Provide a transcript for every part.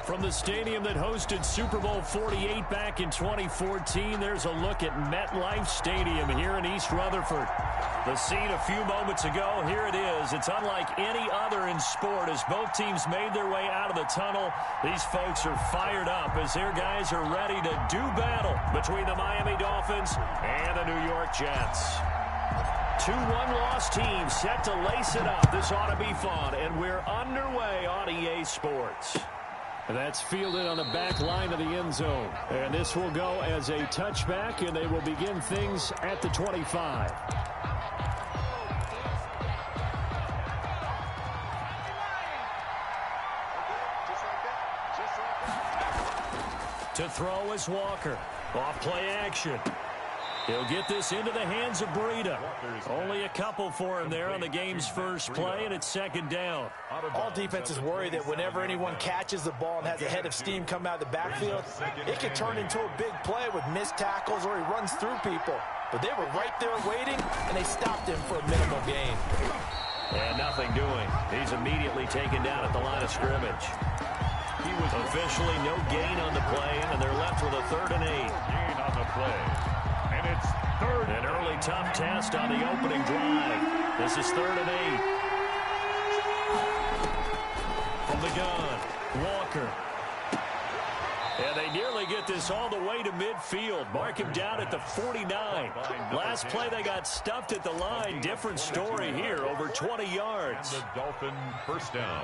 From the stadium that hosted Super Bowl 48 back in 2014, there's a look at MetLife Stadium here in East Rutherford. The scene a few moments ago, here it is. It's unlike any other in sport as both teams made their way out of the tunnel. These folks are fired up as their guys are ready to do battle between the Miami Dolphins and the New York Jets. Two one-loss teams set to lace it up. This ought to be fun, and we're underway on EA Sports. That's fielded on the back line of the end zone. And this will go as a touchback, and they will begin things at the 25. To throw is Walker. Off play action. He'll get this into the hands of Breida. Only a couple for him there on the game's first play, and it's second down. All defenses worry that whenever anyone catches the ball and has a head of steam come out of the backfield, it can turn into a big play with missed tackles or he runs through people. But they were right there waiting, and they stopped him for a minimal gain. And nothing doing. He's immediately taken down at the line of scrimmage. He was officially no gain on the play, and they're left with a 3rd and 8. Gain on the play. And it's 3rd. An early tough test on the opening drive. This is 3rd and 8. From the gun, Walker. And they nearly get this all the way to midfield. Mark him down at the 49. Last play they got stuffed at the line. Different story here, over 20 yards. And the Dolphin first down.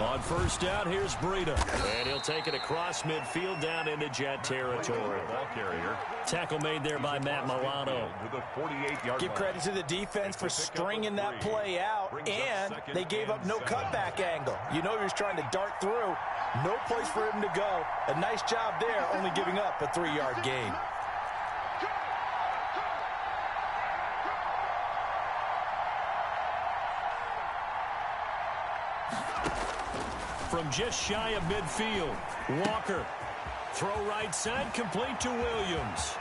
On first down, here's Breida. And he'll take it across midfield down into Jet territory. Ball carrier. Tackle made there by Matt Milano. Give credit to the defense for stringing that play out, and they gave up no cutback angle. You know he was trying to dart through. No place for him to go. A nice job there, only giving up a 3-yard gain. From just shy of midfield, Walker. Throw right side, complete to Williams.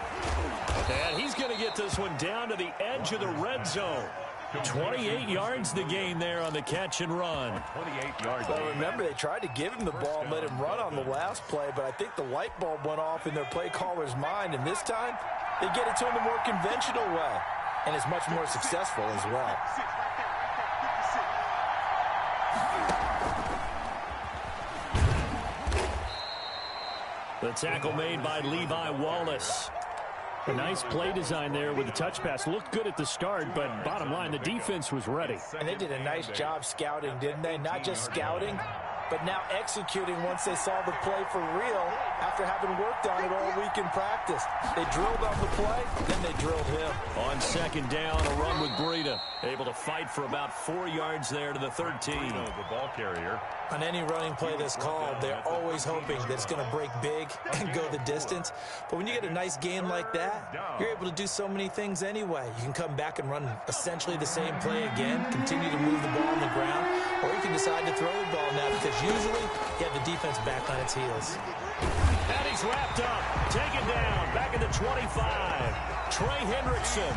And he's going to get this one down to the edge of the red zone. 28 yards the gain there on the catch and run. 28-yard Well, remember, they tried to give him the ball and let him run on the last play, but I think the light bulb went off in their play caller's mind, and this time they get it to him the more conventional way, and it's much more successful as well. The tackle made by Levi Wallace. A nice play design there with the touch pass. Looked good at the start, but bottom line, the defense was ready. And they did a nice job scouting, didn't they? Not just scouting, but now executing once they saw the play for real after having worked on it all week in practice. They drilled on the play, then they drilled him. On second down, a run with Breida. Able to fight for about 4 yards there to the 13. The ball carrier. On any running play that's called, they're always hoping that it's going to break big and go the distance. But when you get a nice gain like that, you're able to do so many things anyway. You can come back and run essentially the same play again, continue to move the ball on the ground, or you can decide to throw the ball now because usually you have the defense back on its heels. And he's wrapped up, taken down, back at the 25. Trey Hendrickson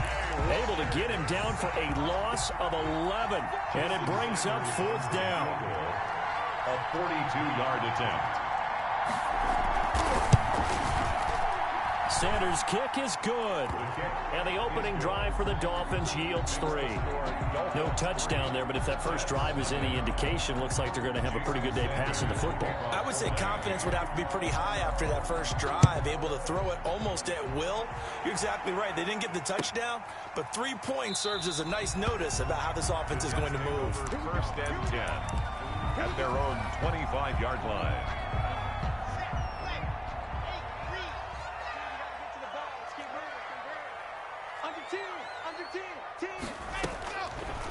able to get him down for a loss of 11. And it brings up 4th down. A 42-yard attempt. Sanders' kick is good. And the opening drive for the Dolphins yields 3. No touchdown there, but if that first drive is any indication, looks like they're going to have a pretty good day passing the football. I would say confidence would have to be pretty high after that first drive, able to throw it almost at will. You're exactly right. They didn't get the touchdown, but 3 points serves as a nice notice about how this offense is going to move. First and 10 at their own 25-yard line.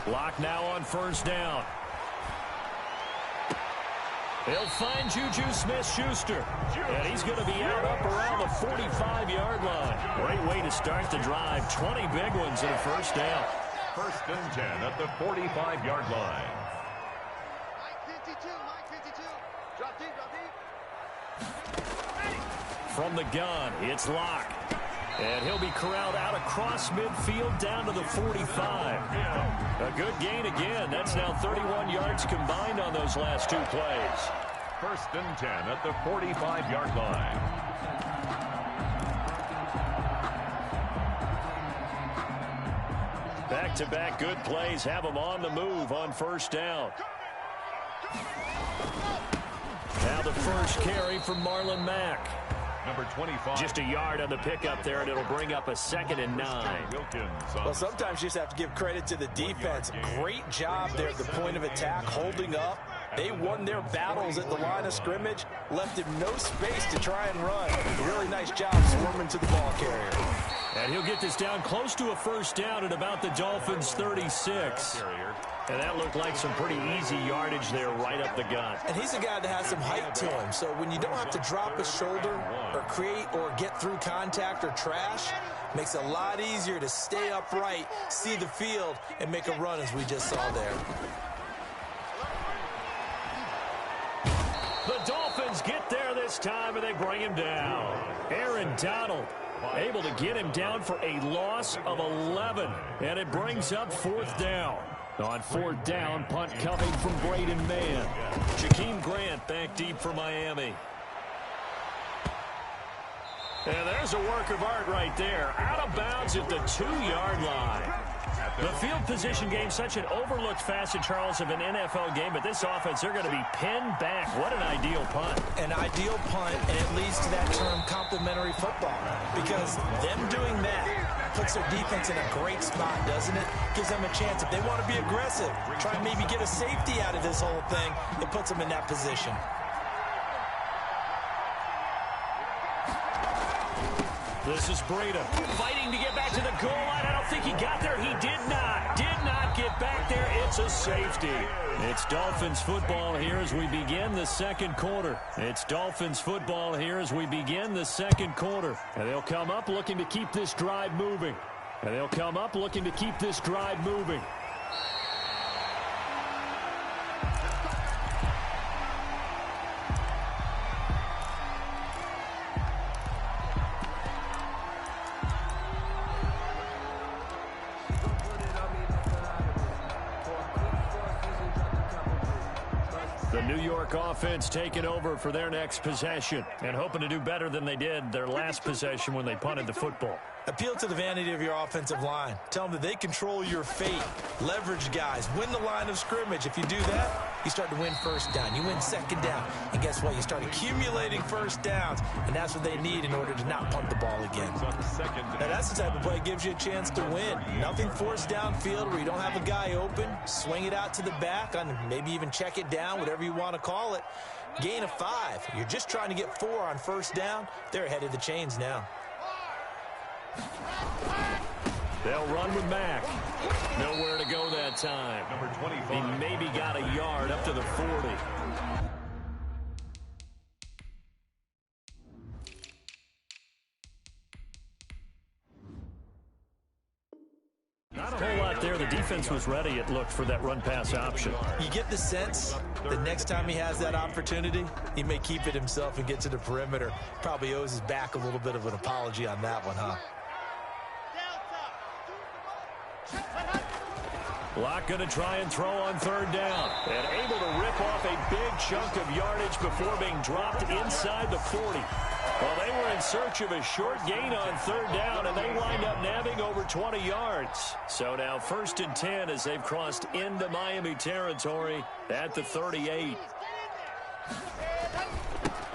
Lock now on first down. He'll find Juju Smith-Schuster. And he's going to be out up around the 45-yard line. Great way to start the drive. 20 big ones in a first down. First and 10 at the 45-yard line. From the gun, it's Locke. And he'll be corralled out across midfield down to the 45. A good gain again. That's now 31 yards combined on those last two plays. 1st and 10 at the 45-yard line. Back-to-back good plays have them on the move on 1st down. Now the first carry from Marlon Mack. Number 25. Just a yard on the pickup there, and it'll bring up a 2nd and 9. Well, sometimes you just have to give credit to the defense. Great job there at the point of attack, holding up. They won their battles at the line of scrimmage, left him no space to try and run. Really nice job swarming to the ball carrier. And he'll get this down close to a 1st down at about the Dolphins' 36. And that looked like some pretty easy yardage there right up the gut. And he's a guy that has some height to him, so when you don't have to drop a shoulder or create or get through contact or trash, makes it a lot easier to stay upright, see the field, and make a run as we just saw there. The Dolphins get there this time, and they bring him down. Aaron Donald able to get him down for a loss of 11, and it brings up 4th down. On 4th down, punt coming from Braden Mann. Jakeem Grant back deep for Miami. And there's a work of art right there. Out of bounds at the 2-yard line. The field position game, such an overlooked facet, Charles, of an NFL game, but this offense, they're going to be pinned back. What an ideal punt. An ideal punt, and it leads to that term complementary football, because them doing that puts their defense in a great spot, doesn't it? Gives them a chance. If they want to be aggressive, try and maybe get a safety out of this whole thing, it puts them in that position. This is Breida fighting to get back to the goal line. I don't think he got there. He did not get back there. It's a safety. It's Dolphins football here as we begin the 2nd quarter. It's Dolphins football here as we begin the 2nd quarter. And they'll come up looking to keep this drive moving. The New York offense taking over for their next possession and hoping to do better than they did their last possession when they punted the football. Appeal to the vanity of your offensive line. Tell them that they control your fate. Leverage guys. Win the line of scrimmage. If you do that, you start to win 1st down. You win 2nd down. And guess what? You start accumulating 1st downs. And that's what they need in order to not punt the ball again. Now, that's the type of play that gives you a chance to win. Nothing forced downfield where you don't have a guy open. Swing it out to the back, on maybe even check it down, whatever you want to call it. Gain of 5. You're just trying to get 4 on 1st down. They're ahead of the chains now. They'll run with Mack. Nowhere to go that time. Number 25. He maybe got a yard up to the 40. Not a whole lot there. The defense was ready, it looked, for that run-pass option. You get the sense the next time he has that opportunity, he may keep it himself and get to the perimeter. Probably owes his back a little bit of an apology on that one, huh? Locke going to try and throw on 3rd down. And able to rip off a big chunk of yardage before being dropped inside the 40. Well, they were in search of a short gain on 3rd down, and they wind up nabbing over 20 yards. So now 1st and 10 as they've crossed into Miami territory at the 38.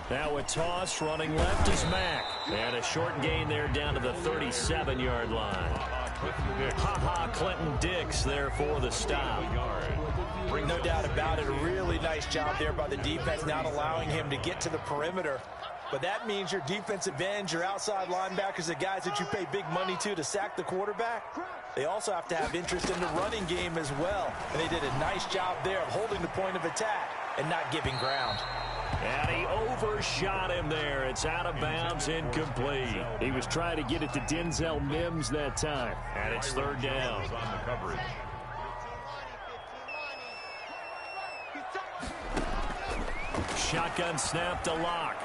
Now a toss running left is Mack. And a short gain there down to the 37-yard line. Clinton Dix there for the stop. No doubt about it. A really nice job there by the defense, not allowing him to get to the perimeter. But that means your defensive ends, your outside linebackers, the guys that you pay big money to sack the quarterback, they also have to have interest in the running game as well. And they did a nice job there of holding the point of attack and not giving ground. And he overshot him there. It's out of bounds, incomplete. He was trying to get it to Denzel Mims that time. And it's 3rd down. On the coverage. Shotgun snap to Locke.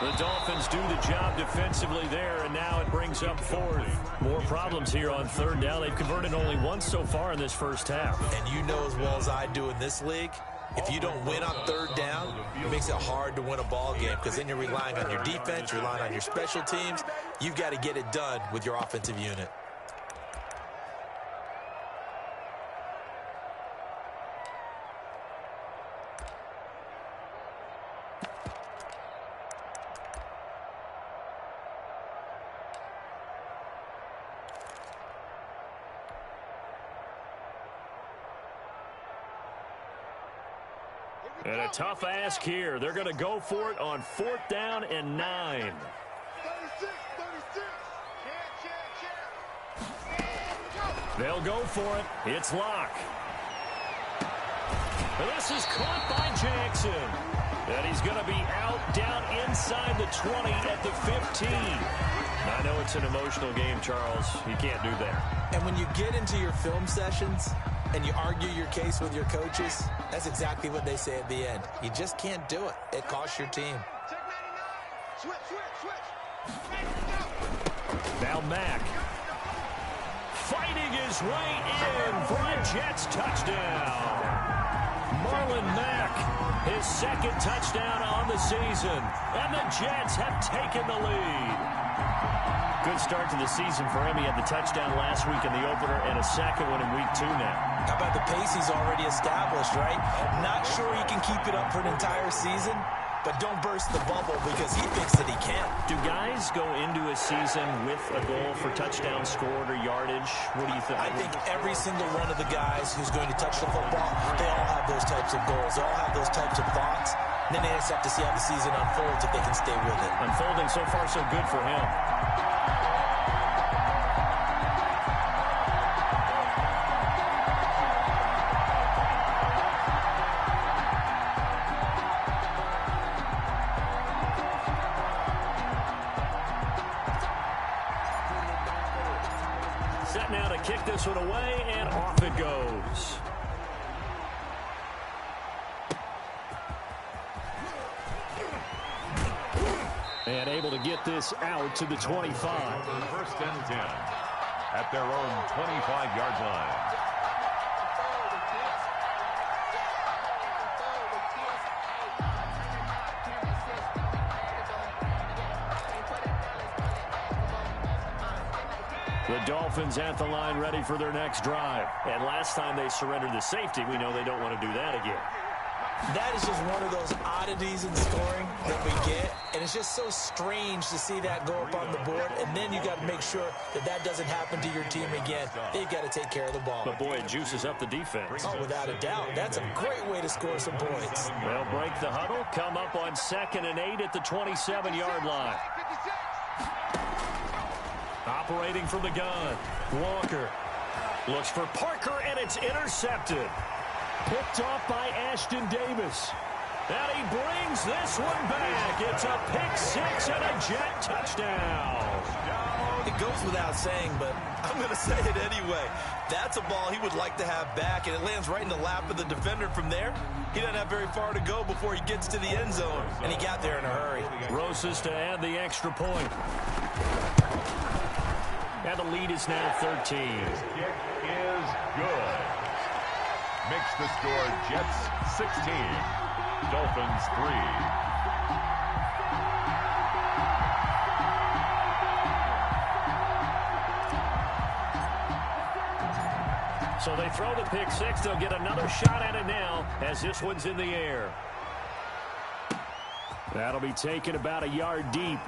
The Dolphins do the job defensively there, and now it brings up fourth. More problems here on third down. They've converted only once so far in this first half. And you know as well as I do in this league, if you don't win on third down, it makes it hard to win a ball game because then you're relying on your defense, you're relying on your special teams. You've got to get it done with your offensive unit. And a tough ask here. They're going to go for it on 4th down and 9. 36. They'll go for it. It's Locke. This is caught by Jackson. And he's going to be out down inside the 20 at the 15. I know it's an emotional game, Charles. You can't do that. And when you get into your film sessions and you argue your case with your coaches, that's exactly what they say at the end. You just can't do it. It costs your team. Now Mack fighting his way in for a Jets touchdown. Marlon Mack, his second touchdown on the season. And the Jets have taken the lead. Good start to the season for him. He had the touchdown last week in the opener and a second one in week 2 now. How about the pace he's already established, right? Not sure he can keep it up for an entire season, but don't burst the bubble because he thinks that he can. Do guys go into a season with a goal for touchdown scored or yardage? What do you think? I think every single one of the guys who's going to touch the football, they all have those types of goals. They all have those types of thoughts. And then they just have to see how the season unfolds if they can stay with it. Unfolding so far so good for him. Set now to kick this one away, and off it goes. And able to get this out to the 25. First and 10 at their own 25-yard line. The Dolphins at the line ready for their next drive. And last time they surrendered the safety, we know they don't want to do that again. That is just one of those oddities in scoring that we get. And it's just so strange to see that go up on the board. And then you got to make sure that that doesn't happen to your team again. Then you got to take care of the ball. But boy, it juices up the defense. Oh, without a doubt. That's a great way to score some points. They'll break the huddle, come up on 2nd and 8 at the 27-yard line. Operating from the gun, Walker looks for Parker, and it's intercepted. Picked off by Ashton Davis. And he brings this one back. It's a pick-6 and a Jet touchdown. It goes without saying, but I'm going to say it anyway. That's a ball he would like to have back, and it lands right in the lap of the defender from there. He doesn't have very far to go before he gets to the end zone, and he got there in a hurry. Rosas to add the extra point. And the lead is now 13. Kick is good. Makes the score Jets 16, Dolphins 3. So they throw the pick-6. They'll get another shot at it now as this one's in the air. That'll be taken about a yard deep.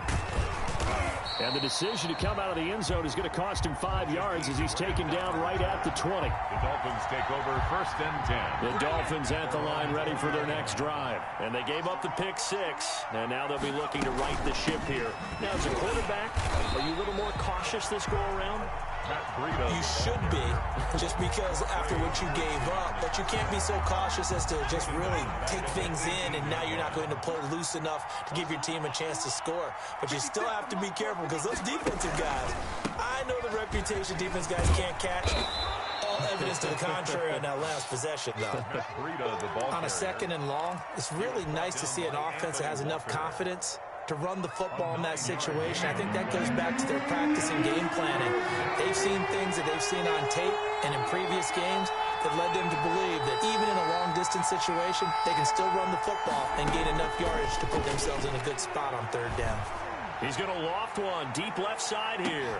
And the decision to come out of the end zone is going to cost him 5 yards as he's taken down right at the 20. The Dolphins take over 1st and 10. The Dolphins at the line ready for their next drive. And they gave up the pick-6, and now they'll be looking to right the ship here. Now, as a quarterback, are you a little more cautious this go-around? You should be, just because after what you gave up, but you can't be so cautious as to just really take things in, and now you're not going to play loose enough to give your team a chance to score. But you still have to be careful because those defensive guys, I know the reputation defense guys can't catch. All evidence to the contrary on that last possession, though. On a 2nd and long, it's really nice to see an offense that has enough confidence to run the football in that situation. I think that goes back to their practice and game planning. They've seen things that they've seen on tape and in previous games that led them to believe that even in a long-distance situation, they can still run the football and gain enough yardage to put themselves in a good spot on third down. He's going to loft one deep left side here.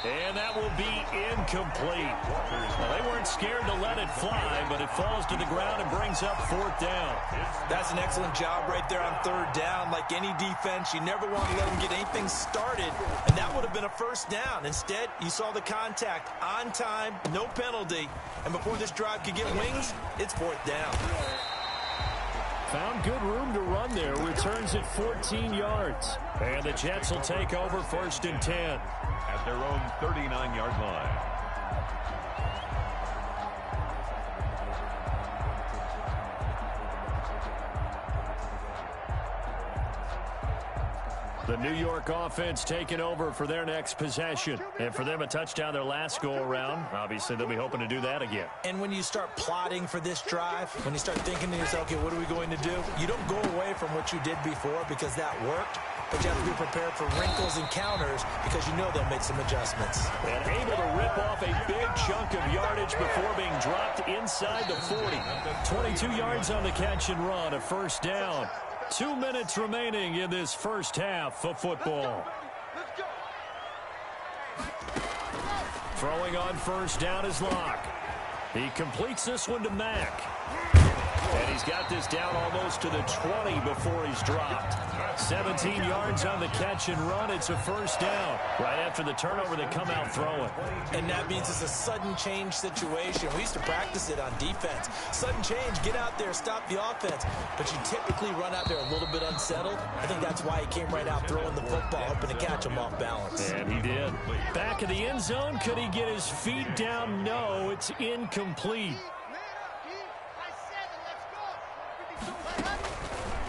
And that will be incomplete. Well, they weren't scared to let it fly, but it falls to the ground and brings up fourth down. That's an excellent job right there on third down. Like any defense, you never want to let them get anything started, and that would have been a first down. Instead, you saw the contact on time, no penalty, and before this drive could get wings, it's fourth down. Found good room to run there. Returns at 14 yards. And the Jets will take over first and 10. At their own 39-yard line. The New York offense taking over for their next possession. And for them, a touchdown their last go-around. Obviously, they'll be hoping to do that again. And when you start plotting for this drive, when you start thinking to yourself, okay, what are we going to do? You don't go away from what you did before because that worked. But you have to be prepared for wrinkles and counters because you know they'll make some adjustments. And able to rip off a big chunk of yardage before being dropped inside the 40. 22 yards on the catch and run, a first down. 2 minutes remaining in this first half of football. Throwing on first down is Locke. He completes this one to Mack. And he's got this down almost to the 20 before he's dropped. 17 yards on the catch and run. It's a first down. Right after the turnover, they come out throwing. And that means it's a sudden change situation. We used to practice it on defense. Sudden change, get out there, stop the offense. But you typically run out there a little bit unsettled. I think that's why he came right out throwing the football, hoping to catch him off balance. And he did. Back in the end zone, could he get his feet down? No, it's incomplete.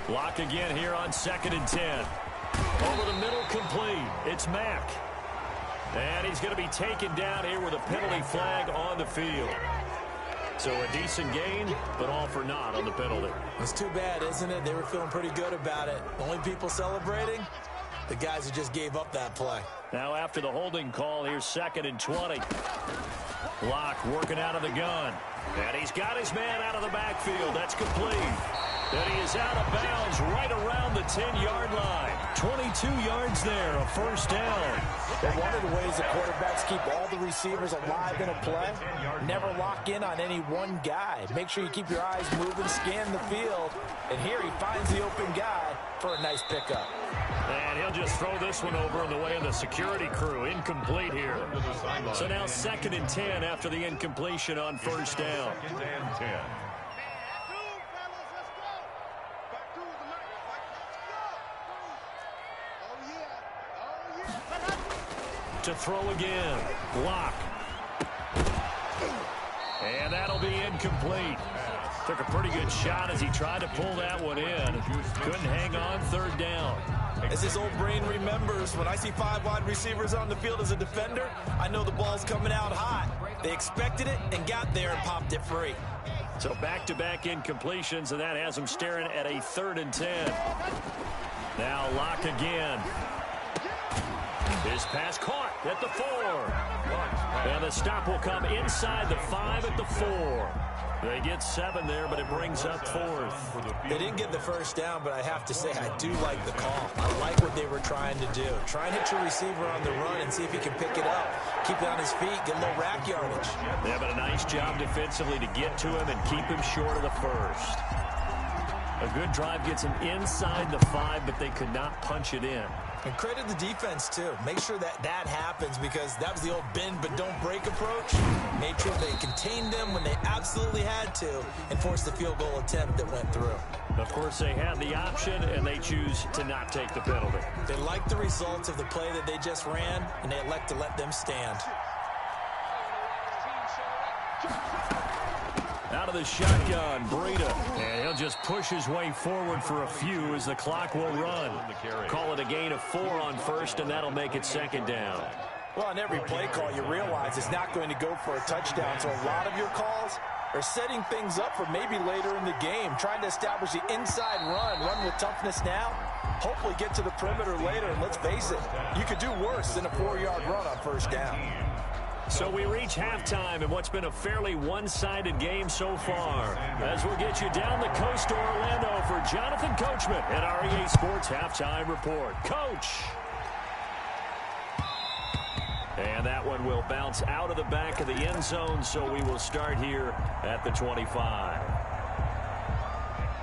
Block again here on 2nd and 10. Over the middle, complete. It's Mack. And he's going to be taken down here with a penalty flag on the field. So a decent gain, but all for naught on the penalty. It's too bad, isn't it? They were feeling pretty good about it. The only people celebrating, the guys who just gave up that play. Now after the holding call, here's 2nd and 20. Locke working out of the gun. And he's got his man out of the backfield. That's complete. And he is out of bounds right around the 10-yard line. 22 yards there, a first down. But one of the ways the quarterbacks keep all the receivers alive in a play, never lock in on any one guy. Make sure you keep your eyes moving, scan the field. And here he finds the open guy for a nice pickup. And he'll just throw this one over in the way of the security crew. Incomplete here. So now 2nd and 10 after the incompletion on first down. 2nd and 10. To throw again. Locke. And that'll be incomplete. Took a pretty good shot as he tried to pull that one in. Couldn't hang on, third down. As his old brain remembers, when I see 5 wide receivers on the field as a defender, I know the ball's coming out hot. They expected it and got there and popped it free. So back-to-back incompletions, and that has him staring at a 3rd and 10. Now Locke again. His pass caught at the 4. And the stop will come inside the 5 at the 4. They get 7 there, but it brings up 4th. They didn't get the first down, but I have to say I do like the call. I like what they were trying to do. Try and hit your receiver on the run and see if he can pick it up. Keep it on his feet, get a little rack yardage. Yeah, but a nice job defensively to get to him and keep him short of the first. A good drive gets him inside the 5, but they could not punch it in. And credit the defense, too. Make sure that happens because that was the old bend but don't break approach. Made sure they contained them when they absolutely had to and forced the field goal attempt that went through. Of course, they had the option, and they choose to not take the penalty. They like the results of the play that they just ran, and they elect to let them stand. Out of the shotgun, Breida. And he'll just push his way forward for a few as the clock will run. Call it a gain of 4 on first, and that'll make it 2nd down. Well, on every play call, you realize it's not going to go for a touchdown. So a lot of your calls are setting things up for maybe later in the game, trying to establish the inside run with toughness now, hopefully get to the perimeter later. And let's face it, you could do worse than a 4-yard run on first down. So we reach halftime in what's been a fairly one-sided game so far. As we'll get you down the coast to Orlando for Jonathan Coachman at REA Sports Halftime Report. Coach! And that one will bounce out of the back of the end zone, so we will start here at the 25.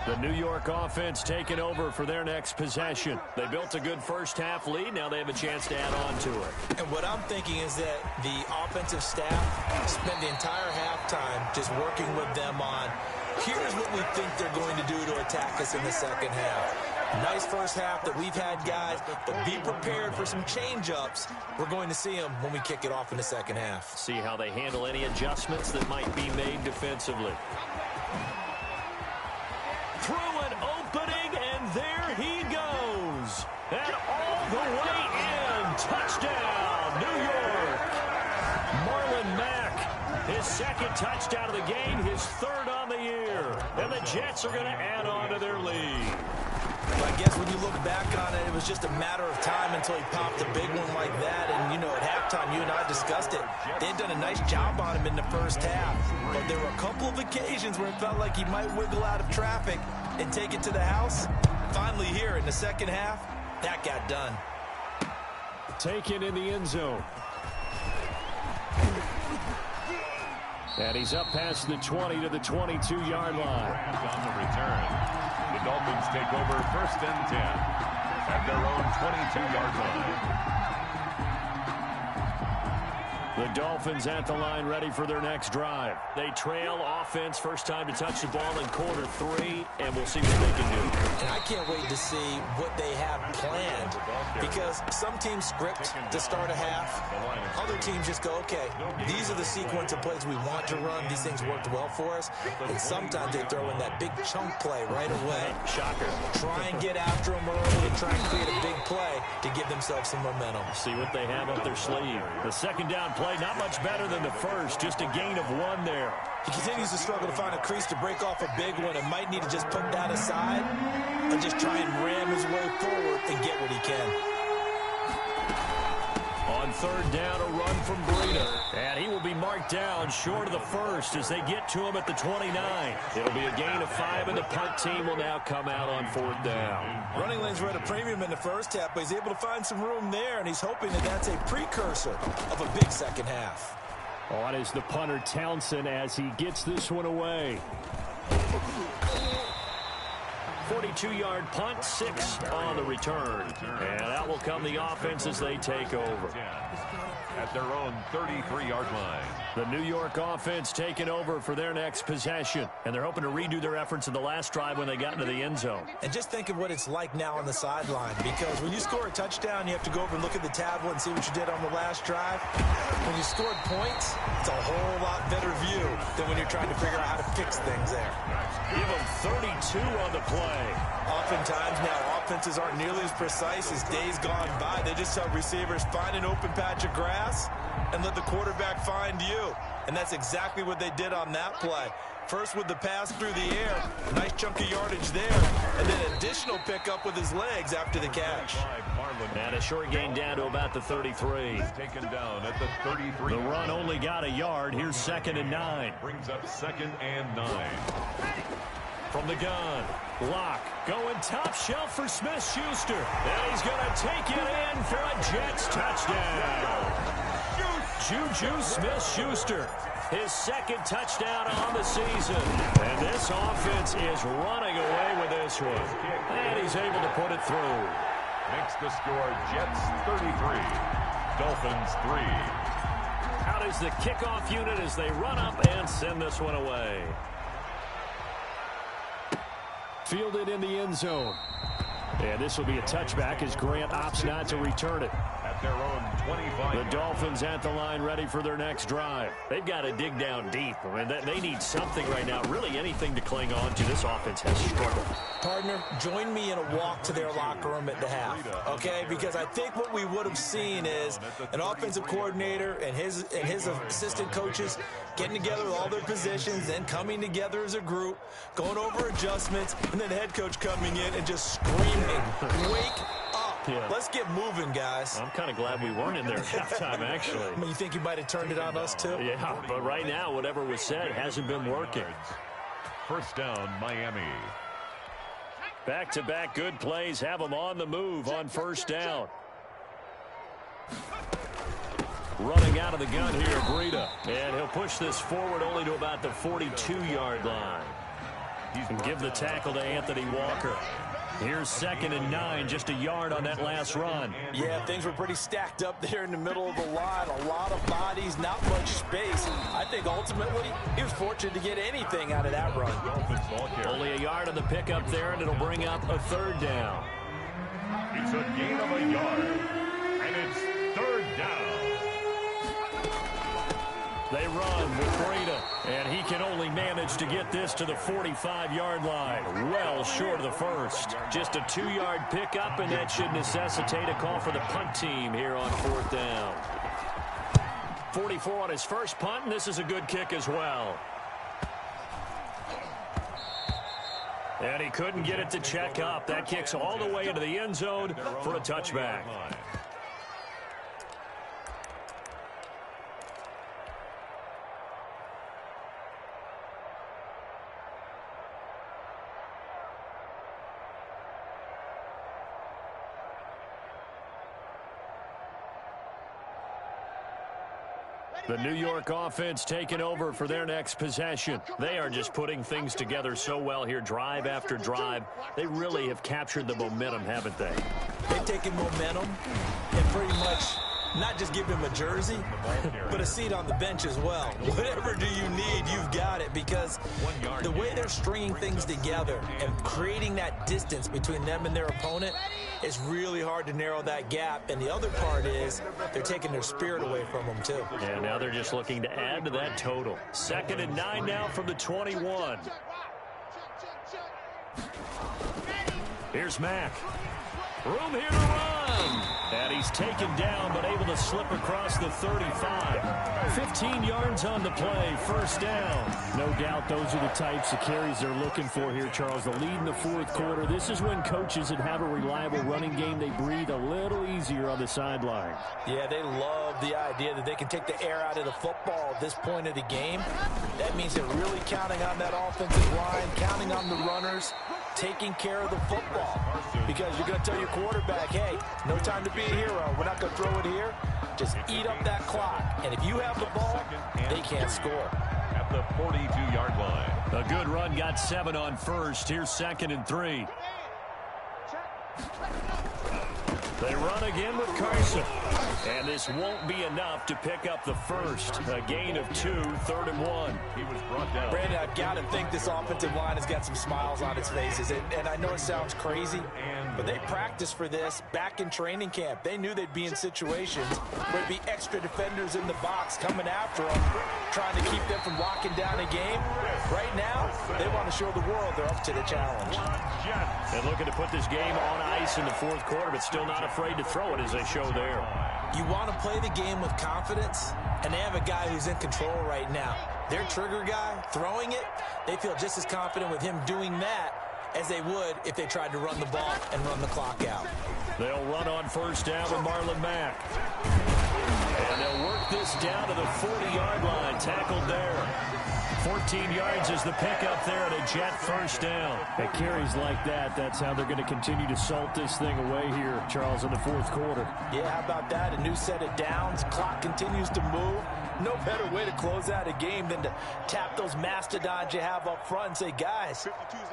The New York offense taking over for their next possession. They built a good first-half lead. Now they have a chance to add on to it. And what I'm thinking is that the offensive staff spent the entire halftime just working with them on, here's what we think they're going to do to attack us in the second half. Nice first half that we've had, guys, but be prepared for some change-ups. We're going to see them when we kick it off in the second half. See how they handle any adjustments that might be made defensively. Through an opening, and there he goes. And all the way in. Touchdown, New York. Marlon Mack, his second touchdown of the game, his third on the year. And the Jets are going to add on to their lead. Well, I guess when you look back on it, it was just a matter of time until he popped a big one like that. And, you know, at halftime, you and I discussed it. They had done a nice job on him in the first half. But there were a couple of occasions where it felt like he might wiggle out of traffic and take it to the house. Finally here in the second half, that got done. Taken in the end zone. And he's up past the 20 to the 22-yard line. On the return. The Dolphins take over 1st and 10 at their own 22-yard line. The Dolphins at the line ready for their next drive. They trail offense, first time to touch the ball in quarter 3, and we'll see what they can do. And I can't wait to see what they have planned, because some teams script to start a half. Other teams just go, okay, these are the sequence of plays we want to run. These things worked well for us. And sometimes they throw in that big chunk play right away. Shocker. Try and get after them early and try and create a big play to give themselves some momentum. See what they have up their sleeve. The second down play, not much better than the first, just a gain of 1 there. He continues to struggle to find a crease to break off a big one and might need to just put that aside and just try and ram his way forward and get what he can. On third down, a run from Breida. And he will be marked down short of the first as they get to him at the 29. It'll be a gain of 5, and the punt team will now come out on 4th down. Running lanes were at a premium in the first half, but he's able to find some room there, and he's hoping that that's a precursor of a big second half. On is the punter, Townsend, as he gets this one away. 42-yard punt, 6 on the return. And out will come the offense as they take over. At their own 33-yard line. The New York offense taking over for their next possession. And they're hoping to redo their efforts in the last drive when they got into the end zone. And just think of what it's like now on the sideline, because when you score a touchdown, you have to go over and look at the tablet and see what you did on the last drive. When you scored points, it's a whole lot better view than when you're trying to figure out how to fix things there. Give them 32 on the play. Oftentimes now, offenses aren't nearly as precise as days gone by. They just tell receivers, find an open patch of grass and let the quarterback find you. And that's exactly what they did on that play. First with the pass through the air, nice chunk of yardage there, and then additional pickup with his legs after the catch. And a short gain down to about the 33. Taken down at the 33. The run only got a yard. Here's 2nd and 9. Brings up 2nd and 9. From the gun, Locke going top shelf for Smith-Schuster. And he's going to take it in for a Jets touchdown. Juju Smith-Schuster, his 2nd touchdown on the season. And this offense is running away with this one. And he's able to put it through. Makes the score Jets 33, Dolphins 3. Out is the kickoff unit as they run up and send this one away. Fielded in the end zone. And this will be a touchback as Grant opts not to return it. At at their own 25. The Dolphins at the line ready for their next drive. They've got to dig down deep. I mean, they need something right now, really anything to cling on to. This offense has struggled. Partner, join me in a walk to their locker room at the half, okay? Because I think what we would have seen is an offensive coordinator and his assistant coaches getting together with all their positions, then coming together as a group, going over adjustments, and then the head coach coming in and just screaming, "Wake up. Yeah. Let's get moving, guys." I'm kind of glad we weren't in there at halftime, actually. I mean, you think you might have turned it on us, too? Yeah, but right now, whatever was said hasn't been working. First down, Miami. Back-to-back good plays have them on the move on first down. Running out of the gun here, Breida. And he'll push this forward only to about the 42-yard line. And give the tackle to Anthony Walker. Here's 2nd and 9, just a yard on that last run. Yeah, things were pretty stacked up there in the middle of the line. A lot of bodies, not much space. I think ultimately he was fortunate to get anything out of that run. Only a yard on the pickup there, and it'll bring up a 3rd down. It's a gain of a yard, and it's 3rd down. They run with Breida, and he can only manage to get this to the 45-yard line. Well short of the first. Just a 2-yard pickup, and that should necessitate a call for the punt team here on 4th down. 44 on his first punt, and this is a good kick as well. And he couldn't get it to check up. That kicks all the way into the end zone for a touchback. The New York offense taking over for their next possession. They are just putting things together so well here, drive after drive. They really have captured the momentum, haven't they? They've taken momentum and pretty much not just give him a jersey, but a seat on the bench as well. Whatever do you need, you've got it, because the way they're stringing things together and creating that distance between them and their opponent is really hard to narrow that gap. And the other part is they're taking their spirit away from them, too. And now they're just looking to add to that total. 2nd and 9 now from the 21. Here's Mack. Room here to run. And he's taken down, but able to slip across the 35. 15 yards on the play, first down. No doubt those are the types of carries they're looking for here, Charles. The lead in the 4th quarter. This is when coaches that have a reliable running game, they breathe a little easier on the sideline. Yeah, they love the idea that they can take the air out of the football at this point of the game. That means they're really counting on that offensive line, counting on the runners, taking care of the football. Because you're going to tell your quarterback, hey, no time to be a hero. We're not going to throw it here. Just eat up that clock. And if you have the ball, they can't score. At the 42-yard line. A good run, got 7 on first. Here's 2nd and 3. They run again with Carson. And this won't be enough to pick up the first. A gain of 2, 3rd and 1. He was brought down. Brandon, I've got to think this offensive line has got some smiles on its faces. And I know it sounds crazy, but they practiced for this back in training camp. They knew they'd be in situations where there'd be extra defenders in the box coming after them, trying to keep them from locking down a game. Right now, they want to show the world they're up to the challenge. And looking to put this game on ice in the 4th quarter, but still not afraid to throw it as they show there. You want to play the game with confidence, and they have a guy who's in control right now. Their trigger guy, throwing it, they feel just as confident with him doing that as they would if they tried to run the ball and run the clock out. They'll run on first down with Marlon Mack. And they'll work this down to the 40-yard line, tackled there. 14 yards is the pickup there at a Jet first down. At carries like that, that's how they're going to continue to salt this thing away here, Charles, in the 4th quarter. Yeah, how about that? A new set of downs. Clock continues to move. No better way to close out a game than to tap those mastodons you have up front and say, guys,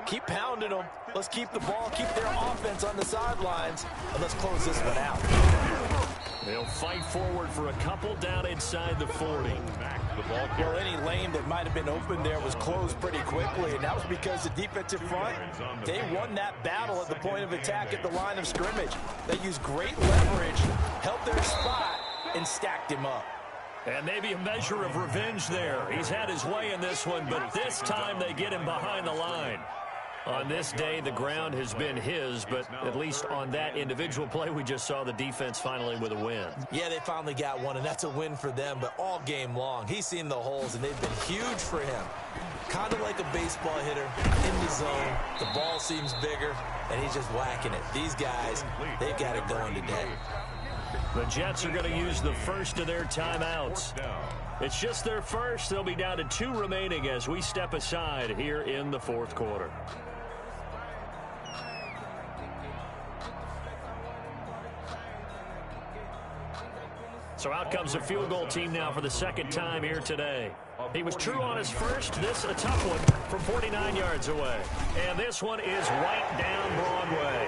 keep pounding them. Let's keep the ball, keep their offense on the sidelines, and let's close this one out. They'll fight forward for a couple down inside the 40. Well, any lane that might have been open there was closed pretty quickly, and that was because the defensive front, they won that battle at the point of attack at the line of scrimmage. They used great leverage, held their spot, and stacked him up. And maybe a measure of revenge there. He's had his way in this one, but this time they get him behind the line. On this day, the ground has been his, but at least on that individual play, we just saw the defense finally with a win. Yeah, they finally got one, and that's a win for them, but all game long, he's seen the holes, and they've been huge for him. Kind of like a baseball hitter in the zone. The ball seems bigger, and he's just whacking it. These guys, they've got it going today. The Jets are going to use the first of their timeouts. It's just their first. They'll be down to 2 remaining as we step aside here in the fourth quarter. So out comes a field goal team now for the second time here today. He was true on his first. This a tough one from 49 yards away. And this one is right down Broadway.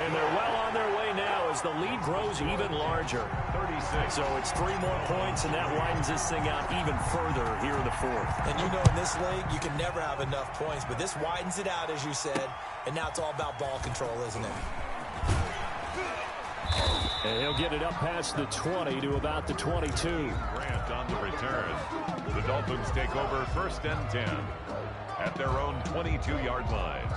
And they're well on their way now as the lead grows even larger. 36. So it's 3 more points, and that widens this thing out even further here in the fourth. And you know in this league, you can never have enough points, but this widens it out, as you said, and now it's all about ball control, isn't it? And he'll get it up past the 20 to about the 22. Grant on the return. The Dolphins take over 1st and 10 at their own 22-yard line.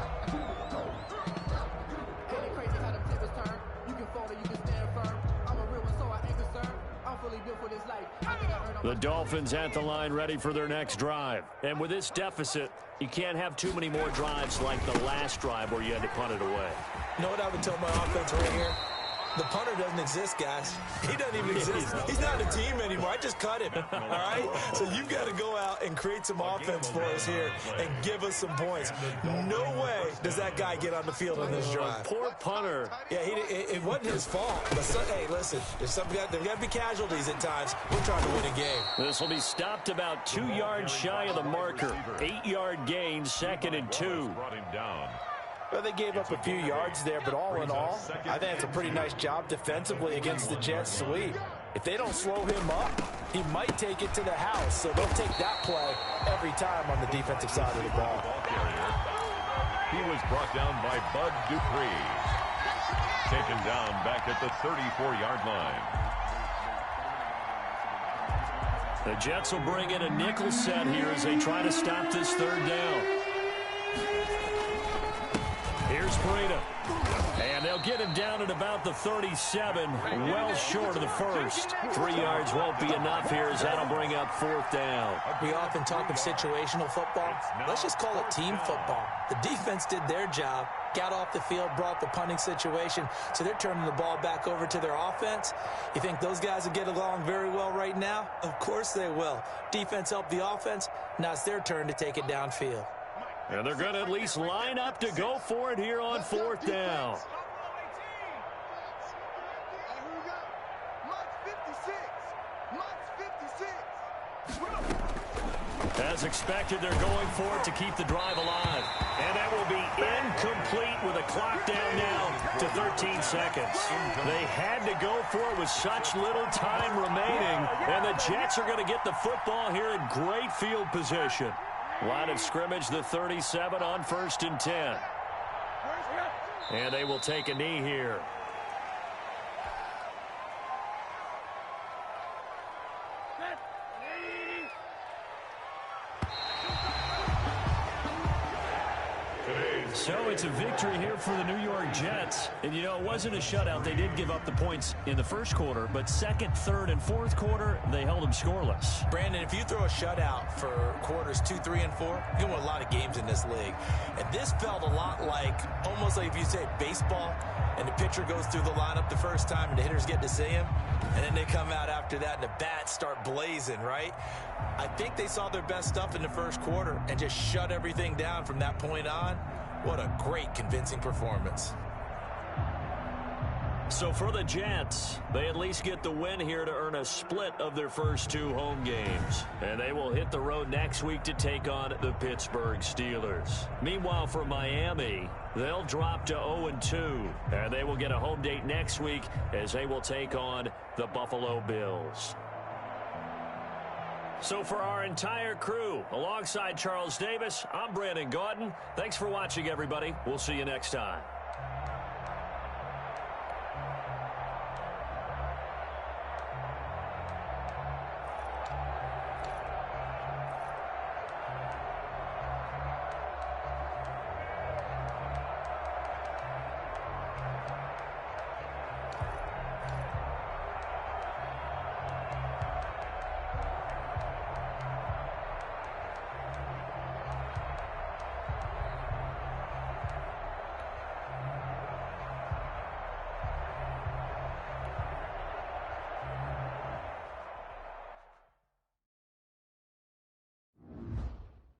The Dolphins at the line ready for their next drive. And with this deficit, you can't have too many more drives like the last drive where you had to punt it away. You know what I would tell my offense right here? The punter doesn't exist, guys. He doesn't even exist. He's not a team anymore. I just cut him, all right? So you've got to go out and create some offense for us here and give us some points. No way does that guy get on the field on this drive. Poor punter. Yeah, it wasn't his fault. But hey, listen, there's got to be casualties at times. We're trying to win a game. This will be stopped about 2 yards shy of the marker. 8-yard gain, 2nd and 2. Brought him down. Well, they gave up a few yards there, but all in all, I think it's a pretty nice job defensively against the Jets sweep. If they don't slow him up, he might take it to the house, so they'll take that play every time on the defensive side of the ball. He was brought down by Bud Dupree. Taken down back at the 34-yard line. The Jets will bring in a nickel set here as they try to stop this 3rd down. Here's Breida. And they'll get him down at about the 37, well short of the first. 3 yards won't be enough here as that'll bring up 4th down. We often talk of situational football. Let's just call it team football. The defense did their job, got off the field, brought the punting situation, so they're turning the ball back over to their offense. You think those guys will get along very well right now? Of course they will. Defense helped the offense. Now it's their turn to take it downfield. And they're going to at least line up to go for it here on 4th down. As expected, they're going for it to keep the drive alive. And that will be incomplete with a clock down now to 13 seconds. They had to go for it with such little time remaining. And the Jets are going to get the football here in great field position. Line of scrimmage, the 37 on 1st and 10. And they will take a knee here. So it's a victory here for the New York Jets. And, you know, it wasn't a shutout. They did give up the points in the first quarter, but 2nd, 3rd, and 4th quarter, they held them scoreless. Brandon, if you throw a shutout for quarters 2, 3, and 4, you're going to win a lot of games in this league. And this felt a lot like, almost like if you say baseball, and the pitcher goes through the lineup the first time, and the hitters get to see him, and then they come out after that, and the bats start blazing, right? I think they saw their best stuff in the first quarter and just shut everything down from that point on. What a great, convincing performance. So for the Jets, they at least get the win here to earn a split of their first 2 home games. And they will hit the road next week to take on the Pittsburgh Steelers. Meanwhile, for Miami, they'll drop to 0-2. And they will get a home date next week as they will take on the Buffalo Bills. So for our entire crew, alongside Charles Davis, I'm Brandon Gaudin. Thanks for watching, everybody. We'll see you next time.